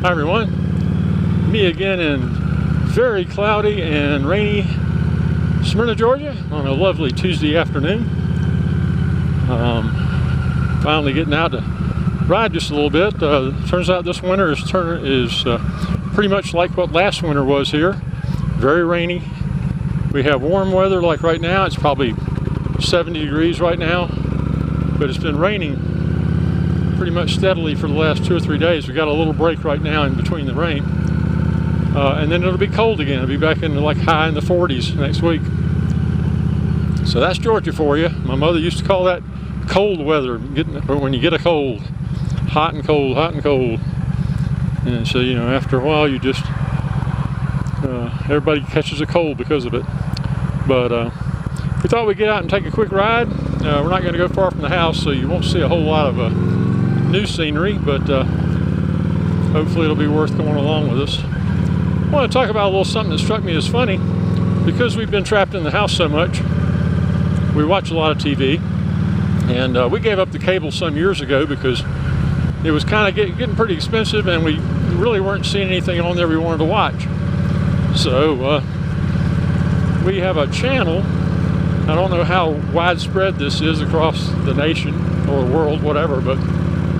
Hi everyone, me again in very cloudy and rainy Smyrna, Georgia on a lovely Tuesday afternoon. Finally getting out to ride just a little bit. Turns out this winter is pretty much like what last winter was here. Very rainy. We have warm weather like right now. It's probably 70 degrees right now, but it's been raining pretty much steadily for the last 2 or 3 days. We got a little break right now in between the rain, and then it'll be cold again. It'll be back in like high in the 40s next week. So that's Georgia for you. My mother used to call that cold weather, when you get a cold, hot and cold, hot and cold. And so, you know, after a while you just everybody catches a cold because of it. But we thought we'd get out and take a quick ride. We're not going to go far from the house, so you won't see a whole lot of new scenery, but hopefully it'll be worth going along with us. I want to talk about a little something that struck me as funny. Because we've been trapped in the house so much, we watch a lot of TV, and we gave up the cable some years ago because it was kind of getting pretty expensive, and we really weren't seeing anything on there we wanted to watch. So we have a channel. I don't know how widespread this is across the nation or world, whatever, but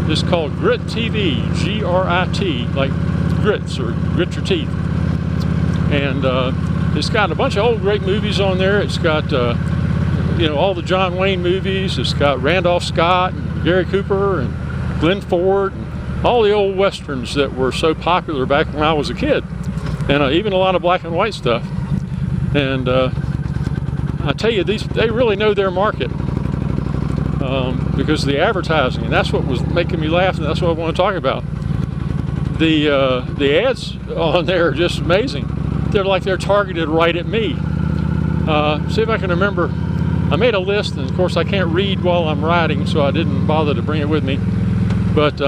it's called Grit TV, G-R-I-T, like grits or grit your teeth. And it's got a bunch of old great movies on there. It's got, you know, all the John Wayne movies. It's got Randolph Scott and Gary Cooper and Glenn Ford and all the old westerns that were so popular back when I was a kid. And even a lot of black and white stuff. And I tell you, they really know their market. Because of the advertising, and that's what was making me laugh, and that's what I want to talk about. The ads on there are just amazing. They're like they're targeted right at me. See if I can remember. I made a list, and of course I can't read while I'm riding, so I didn't bother to bring it with me. But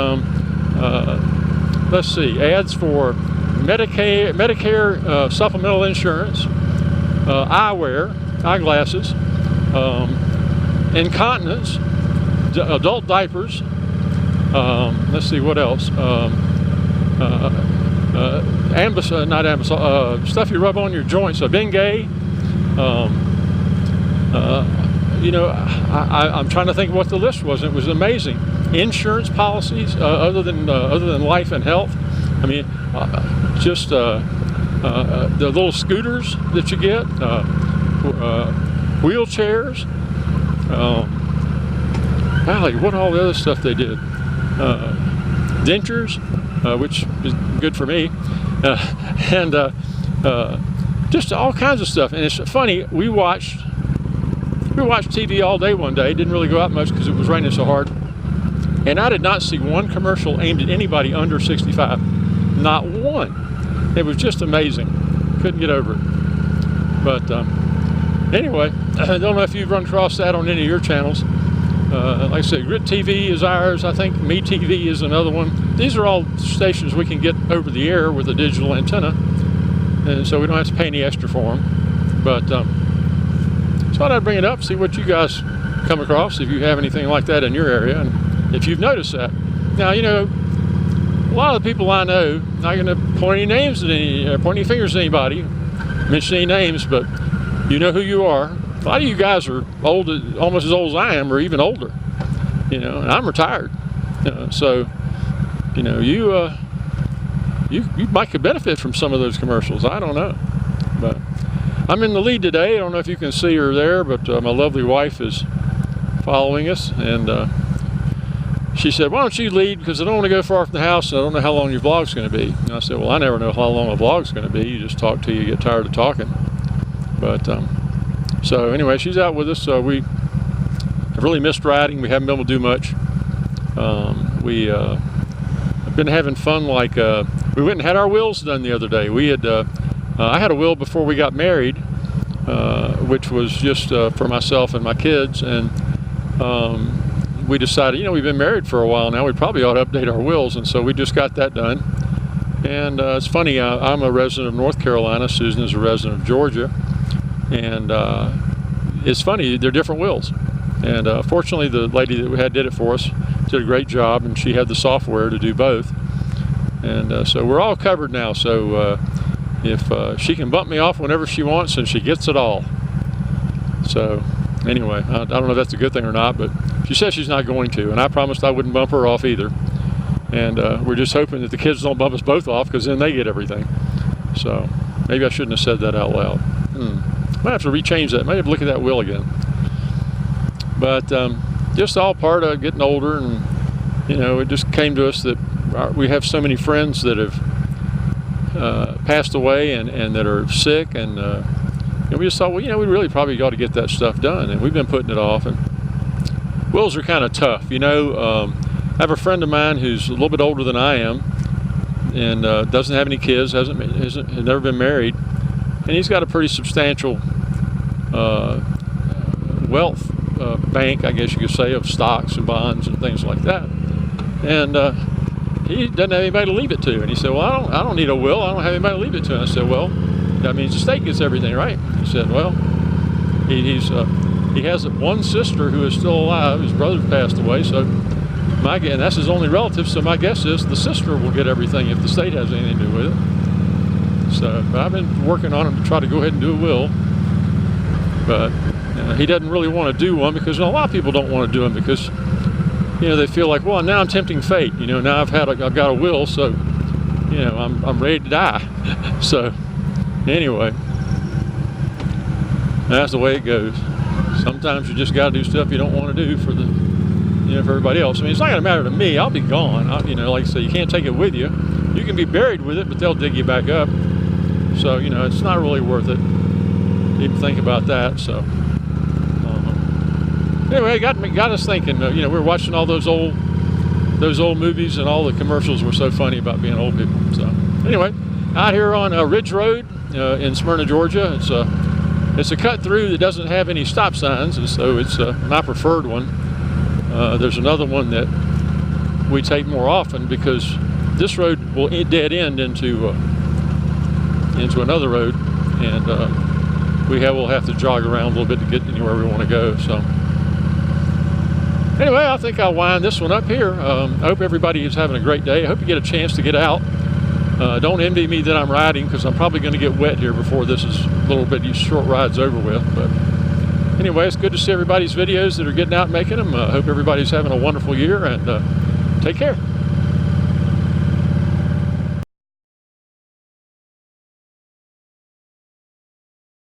let's see, ads for Medicare supplemental insurance, eyewear, eyeglasses, incontinence, adult diapers, let's see what else, stuff you rub on your joints, Bengay, you know, I'm trying to think what the list was. It was amazing. Insurance policies, other than life and health. I mean, just the little scooters that you get, wheelchairs, golly, what all the other stuff they did. Dentures, which is good for me, and just all kinds of stuff. And it's funny, we watched TV all day one day. Didn't really go out much because it was raining so hard. And I did not see one commercial aimed at anybody under 65. Not one. It was just amazing. Couldn't get over it. But anyway, I don't know if you've run across that on any of your channels. Like I said, Grit TV is ours. I think Me TV is another one. These are all stations we can get over the air with a digital antenna, and so we don't have to pay any extra for them. But thought I'd bring it up, see what you guys come across, if you have anything like that in your area, and if you've noticed that. Now, you know, a lot of the people I know, not going to point any names at point any fingers at anybody, mention any names, but you know who you are. A lot of you guys are old, almost as old as I am, or even older. You know, and I'm retired. So, you know, you might could benefit from some of those commercials. I don't know, but I'm in the lead today. I don't know if you can see her there, but my lovely wife is following us, and she said, "Why don't you lead? Because I don't want to go far from the house, and I don't know how long your vlog's going to be." And I said, "Well, I never know how long a vlog's going to be. You just talk till you get tired of talking." But so anyway, she's out with us. So we have really missed riding. We haven't been able to do much. We have been having fun. Like we went and had our wheels done the other day. We had I had a wheel before we got married, which was just for myself and my kids, and we decided, you know, we've been married for a while now, we probably ought to update our wheels, and so we just got that done. And it's funny, I'm a resident of North Carolina, Susan is a resident of Georgia, and it's funny, they're different wheels. And fortunately, the lady that we had did it for us did a great job, and she had the software to do both. And so we're all covered now. So if she can bump me off whenever she wants, and she gets it all. So anyway, I don't know if that's a good thing or not, but she says she's not going to, and I promised I wouldn't bump her off either. And we're just hoping that the kids don't bump us both off, because then they get everything. So maybe I shouldn't have said that out loud. Might have to rechange that. Might have to look at that will again. But just all part of getting older, and it just came to us that we have so many friends that have passed away and that are sick, and we just thought, well, we really probably got to get that stuff done, and we've been putting it off. And wills are kind of tough, I have a friend of mine who's a little bit older than I am, and doesn't have any kids, has never been married, and he's got a pretty substantial wealth bank, I guess you could say, of stocks and bonds and things like that. And he doesn't have anybody to leave it to. And he said, well, I don't need a will. I don't have anybody to leave it to. And I said, well, that means the state gets everything, right? He said, well, he has one sister who is still alive. His brother passed away, so and that's his only relative. So my guess is the sister will get everything if the state has anything to do with it. So but I've been working on him to try to go ahead and do a will, but he doesn't really want to do one, because a lot of people don't want to do them because they feel like, well, now I'm tempting fate. Now I've got a will, so I'm ready to die. So anyway, that's the way it goes. Sometimes you just got to do stuff you don't want to do for everybody else. I mean, it's not going to matter to me. I'll be gone. Like I say, you can't take it with you. You can be buried with it, but they'll dig you back up. So it's not really worth it. Even think about that. So anyway, it got us thinking. We were watching all those old movies, and all the commercials were so funny about being old people. So anyway, out here on Ridge Road in Smyrna, Georgia, it's a cut through that doesn't have any stop signs, and so it's my preferred one. There's another one that we take more often, because this road will dead end into another road, and we'll have to jog around a little bit to get anywhere we want to go. So anyway, I think I'll wind this one up here. I hope everybody is having a great day. I hope you get a chance to get out. Don't envy me that I'm riding, because I'm probably going to get wet here before this is a little bit these short rides over with. But anyway, it's good to see everybody's videos that are getting out and making them. I hope everybody's having a wonderful year, and take care.